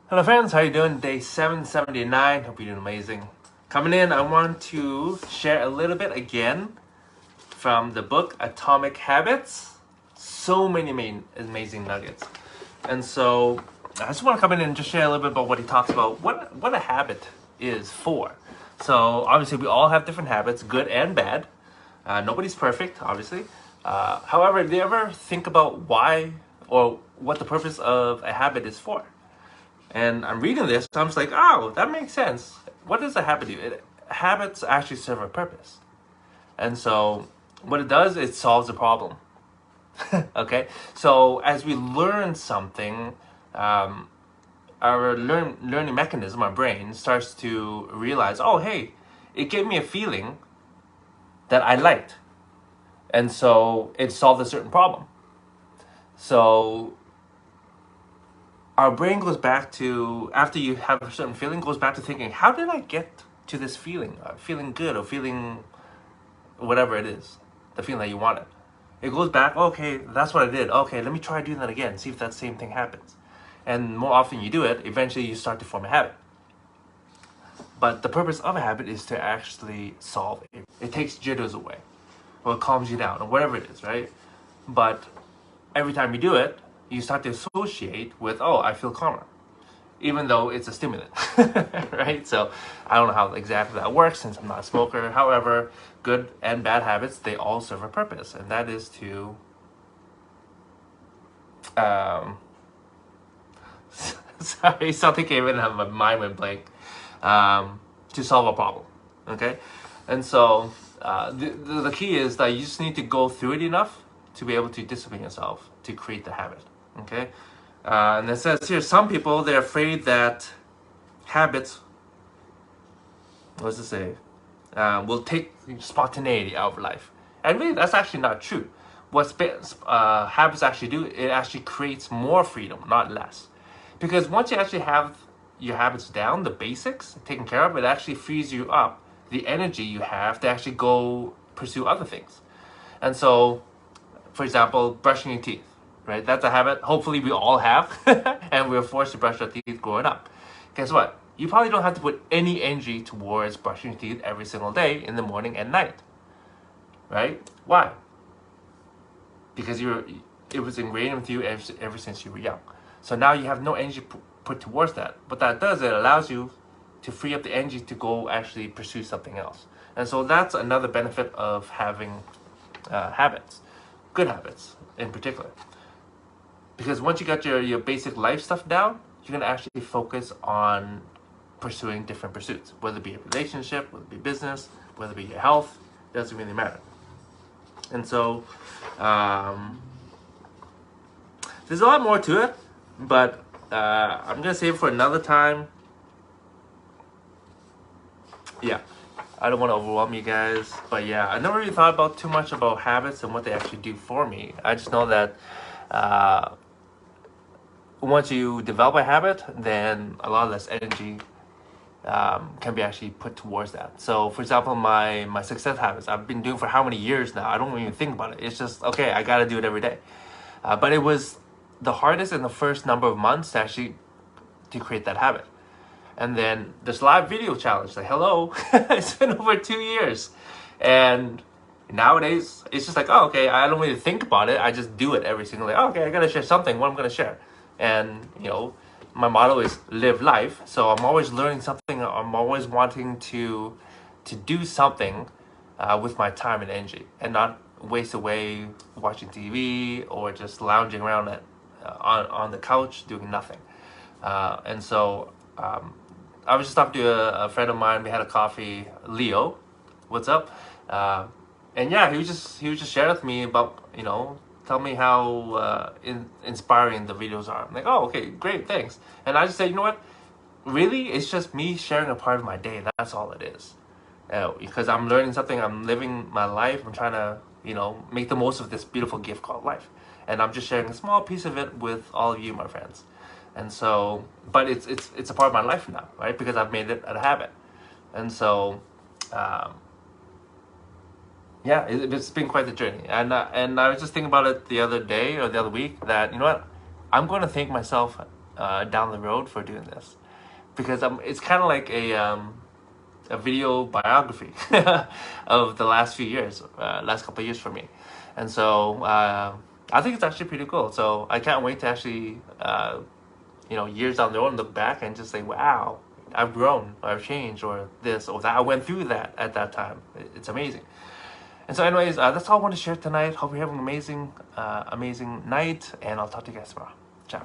Hello friends, how you doing? Day 779. Hope you're doing amazing. Coming in, I want to share a little bit again from the book Atomic Habits. So many amazing nuggets. And so I just want to come in and just share a little bit about what he talks about, what a habit is for. So obviously we all have different habits, good and bad. Nobody's perfect, obviously. However, do you ever think about why or what the purpose of a habit is for? And I'm reading this, so I'm just like, oh, that makes sense. What does a habit do? Habits actually serve a purpose. And so what it does, it solves a problem. Okay? So as we learn something, our learning mechanism, our brain, starts to realize, oh, hey, it gave me a feeling that I liked. And so it solved a certain problem. So our brain goes back to, after you have a certain feeling, goes back to thinking, how did I get to this feeling? Feeling good or feeling whatever it is, the feeling that you wanted. It goes back, okay, that's what I did. Okay, let me try doing that again, see if that same thing happens. And more often you do it, eventually you start to form a habit. But the purpose of a habit is to actually solve it. It takes jitters away, or it calms you down, or whatever it is, right? But every time you do it, you start to associate with, oh, I feel calmer, even though it's a stimulant, right? So I don't know how exactly that works since I'm not a smoker. However, good and bad habits, they all serve a purpose, and that is to sorry, something came in and my mind went blank. To solve a problem, okay? And so the key is that you just need to go through it enough to be able to discipline yourself to create the habit, okay? And it says here, some people, they're afraid that habits, what does it say, will take spontaneity out of life. And really, that's actually not true. What habits actually do, it actually creates more freedom, not less. Because once you actually have your habits down, the basics taken care of, it actually frees you up the energy you have to actually go pursue other things. And so, for example, brushing your teeth, right? That's a habit hopefully we all have, and we're forced to brush our teeth growing up. Guess what? You probably don't have to put any energy towards brushing your teeth every single day in the morning and night, right? Why? Because it was ingrained with you ever since you were young. So now you have no energy put towards that. What that does, it allows you to free up the energy to go actually pursue something else. And so that's another benefit of having habits, good habits in particular. Because once you got your basic life stuff down, you're going to actually focus on pursuing different pursuits, whether it be a relationship, whether it be business, whether it be your health, doesn't really matter. And so there's a lot more to it, but I'm going to save it for another time. Yeah, I don't want to overwhelm you guys, but yeah, I never really thought about too much about habits and what they actually do for me. I just know that once you develop a habit, then a lot less energy can be actually put towards that. So for example, my success habits, I've been doing for how many years now? I don't even think about it. It's just, okay, I got to do it every day. But it was the hardest in the first number of months to actually to create that habit. And then this live video challenge, like, hello, it's been over 2 years. And nowadays, it's just like, oh, okay, I don't really think about it. I just do it every single day. Oh, okay, I gotta share something. What I'm gonna share? And, you know, my motto is live life. So I'm always learning something. I'm always wanting to do something with my time and energy and not waste away watching TV or just lounging around on the couch doing nothing. And so I was just talking to a friend of mine. We had a coffee, Leo. What's up? And yeah, he was just sharing with me about, you know, tell me how inspiring the videos are. I'm like, oh, okay, great, thanks. And I just said, you know what? Really, it's just me sharing a part of my day. That's all it is. Because I'm learning something. I'm living my life. I'm trying to, you know, make the most of this beautiful gift called life. And I'm just sharing a small piece of it with all of you, my friends. And so, but it's a part of my life now, right? Because I've made it a habit. And so, yeah, it's been quite the journey. And I was just thinking about it the other day or the other week that, you know what, I'm going to thank myself down the road for doing this, because it's kind of like a video biography of the last few years, last couple of years for me, and so I think it's actually pretty cool. So I can't wait to actually years down the road look back and just say, wow, I've grown, or I've changed, or this or that. I went through that at that time. It's amazing. And so anyways, that's all I want to share tonight. Hope you're having an amazing night, and I'll talk to you guys tomorrow. Ciao.